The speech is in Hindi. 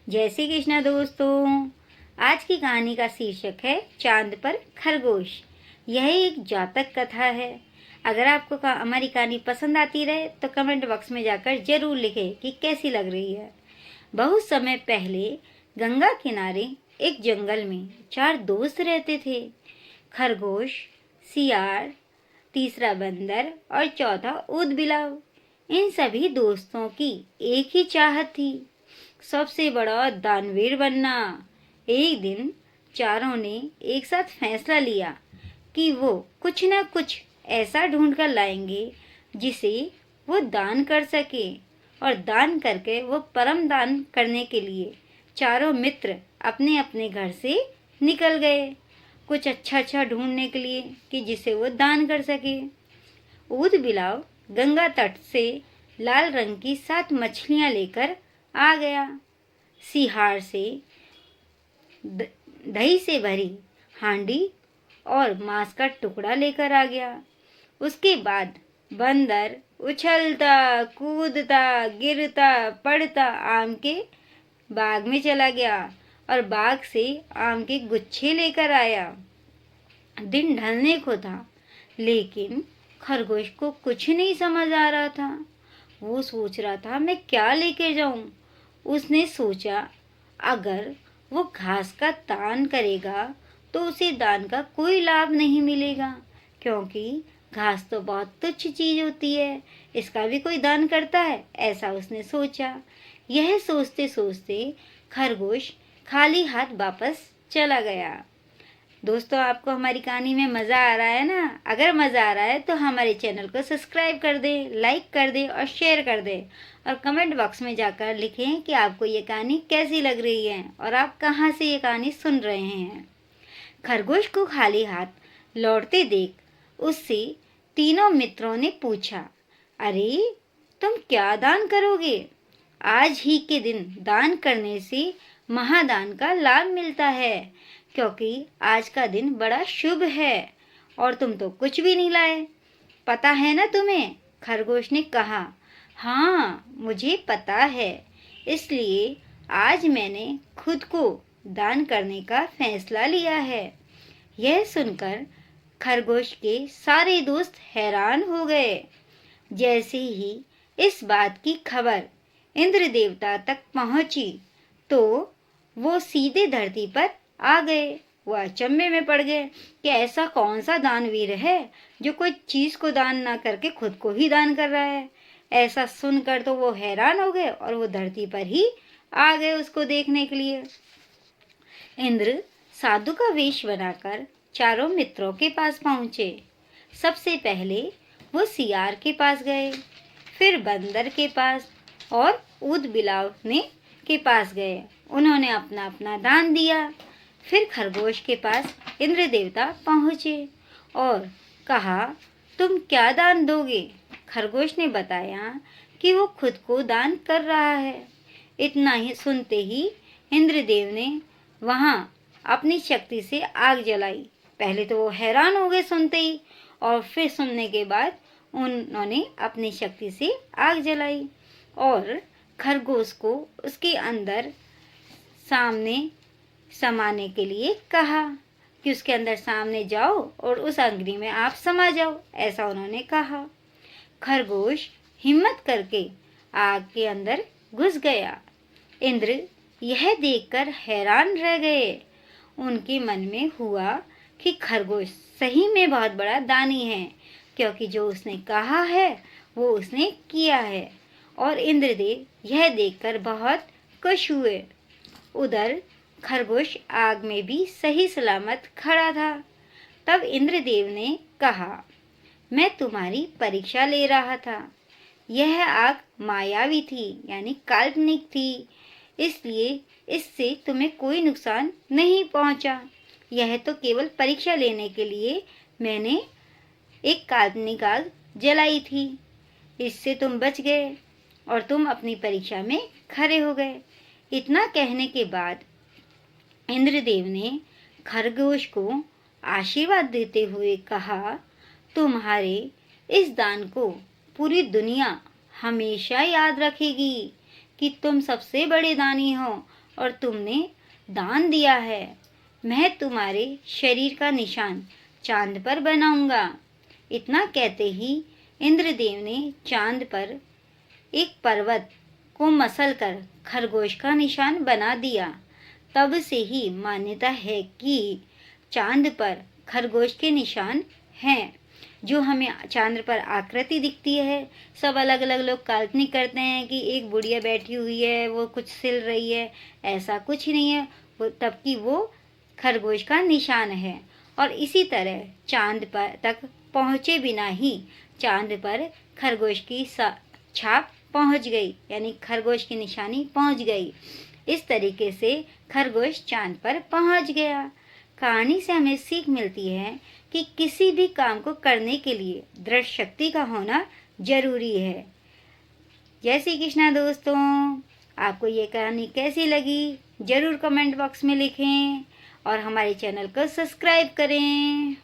जय श्री कृष्णा दोस्तों। आज की कहानी का शीर्षक है चांद पर खरगोश। यह एक जातक कथा है। अगर आपको हमारी कहानी पसंद आती रहे तो कमेंट बॉक्स में जाकर जरूर लिखें कि कैसी लग रही है। बहुत समय पहले गंगा किनारे एक जंगल में 4 दोस्त रहते थे। खरगोश, सियार, तीसरा बंदर और चौथा ऊदबिलाव। इन सभी दोस्तों की एक ही चाहत थी, सबसे बड़ा दानवीर बनना। एक दिन चारों ने एक साथ फैसला लिया कि वो कुछ न कुछ ऐसा ढूंढ कर लाएंगे जिसे वो दान कर सके, और दान करके वो परम दान करने के लिए चारों मित्र अपने अपने घर से निकल गए, कुछ अच्छा ढूंढने के लिए कि जिसे वो दान कर सके। ऊदबिलाव गंगा तट से लाल रंग की 7 मछलियां लेकर आ गया। सियार से दही से भरी हांडी और मांस का टुकड़ा लेकर आ गया। उसके बाद बंदर उछलता कूदता गिरता पड़ता आम के बाग में चला गया और बाग से आम के गुच्छे लेकर आया। दिन ढलने को था, लेकिन खरगोश को कुछ नहीं समझ आ रहा था। वो सोच रहा था मैं क्या लेकर जाऊं। उसने सोचा अगर वो घास का दान करेगा तो उसे दान का कोई लाभ नहीं मिलेगा, क्योंकि घास तो बहुत तुच्छ चीज होती है, इसका भी कोई दान करता है, ऐसा उसने सोचा। यह सोचते सोचते खरगोश खाली हाथ वापस चला गया। दोस्तों, आपको हमारी कहानी में मज़ा आ रहा है ना? अगर मज़ा आ रहा है तो हमारे चैनल को सब्सक्राइब कर दें, लाइक कर दें और शेयर कर दें, और कमेंट बॉक्स में जाकर लिखें कि आपको ये कहानी कैसी लग रही है और आप कहाँ से ये कहानी सुन रहे हैं। खरगोश को खाली हाथ लौटते देख उससे तीनों मित्रों ने पूछा, अरे तुम क्या दान करोगे? आज ही के दिन दान करने से महादान का लाभ मिलता है, क्योंकि आज का दिन बड़ा शुभ है और तुम तो कुछ भी नहीं लाए। पता है ना तुम्हें? खरगोश ने कहा। हाँ, मुझे पता है, इसलिए आज मैंने खुद को दान करने का फैसला लिया है। यह सुनकर खरगोश के सारे दोस्त हैरान हो गए। जैसे ही इस बात की खबर इंद्र देवता तक पहुंची तो वो सीधे धरती पर आ गए। वो अचंभे में पड़ गए कि ऐसा कौन सा दानवीर है जो कोई चीज को दान ना करके खुद को ही दान कर रहा है। ऐसा सुनकर तो वो हैरान हो गए और वो धरती पर ही आ गए उसको देखने के लिए। इंद्र साधु का वेश बनाकर चारों मित्रों के पास पहुंचे। सबसे पहले वो सियार के पास गए, फिर बंदर के पास और ऊदबिलाव के पास गए। उन्होंने अपना अपना दान दिया। फिर खरगोश के पास इंद्र देवता पहुंचे और कहा, तुम क्या दान दोगे? खरगोश ने बताया कि वो खुद को दान कर रहा है। इतना ही सुनते ही इंद्रदेव ने वहां अपनी शक्ति से आग जलाई। पहले तो वो हैरान हो गए सुनते ही, और फिर सुनने के बाद उन्होंने अपनी शक्ति से आग जलाई और खरगोश को उसके अंदर सामने समाने के लिए कहा कि उसके अंदर सामने जाओ और उस अग्नि में आप समा जाओ, ऐसा उन्होंने कहा। खरगोश हिम्मत करके आग के अंदर घुस गया। इंद्र यह देखकर हैरान रह गए। उनके मन में हुआ कि खरगोश सही में बहुत बड़ा दानी है, क्योंकि जो उसने कहा है वो उसने किया है, और इंद्रदेव यह देखकर बहुत खुश हुए। उधर खरगोश आग में भी सही सलामत खड़ा था। तब इंद्रदेव ने कहा, मैं तुम्हारी परीक्षा ले रहा था। यह आग मायावी थी, यानी काल्पनिक थी, इसलिए इससे तुम्हें कोई नुकसान नहीं पहुंचा। यह तो केवल परीक्षा लेने के लिए मैंने एक काल्पनिक आग जलाई थी। इससे तुम बच गए और तुम अपनी परीक्षा में खरे हो गए। इतना कहने के बाद इंद्रदेव ने खरगोश को आशीर्वाद देते हुए कहा, तुम्हारे इस दान को पूरी दुनिया हमेशा याद रखेगी कि तुम सबसे बड़े दानी हो और तुमने दान दिया है। मैं तुम्हारे शरीर का निशान चांद पर बनाऊंगा। इतना कहते ही इंद्रदेव ने चांद पर एक पर्वत को मसलकर खरगोश का निशान बना दिया। तब से ही मान्यता है कि चांद पर खरगोश के निशान हैं। जो हमें चांद पर आकृति दिखती है, सब अलग अलग लोग काल्पनिक करते हैं कि एक बुढ़िया बैठी हुई है, वो कुछ सिल रही है। ऐसा कुछ नहीं है, वो तब कि वो खरगोश का निशान है। और इसी तरह चांद पर तक पहुँचे बिना ही चांद पर खरगोश की छाप पहुँच गई, यानी खरगोश की निशानी पहुँच गई। इस तरीके से खरगोश चांद पर पहुँच गया। कहानी से हमें सीख मिलती है कि किसी भी काम को करने के लिए दृढ़ शक्ति का होना जरूरी है। जय श्री कृष्णा दोस्तों, आपको ये कहानी कैसी लगी जरूर कमेंट बॉक्स में लिखें और हमारे चैनल को सब्सक्राइब करें।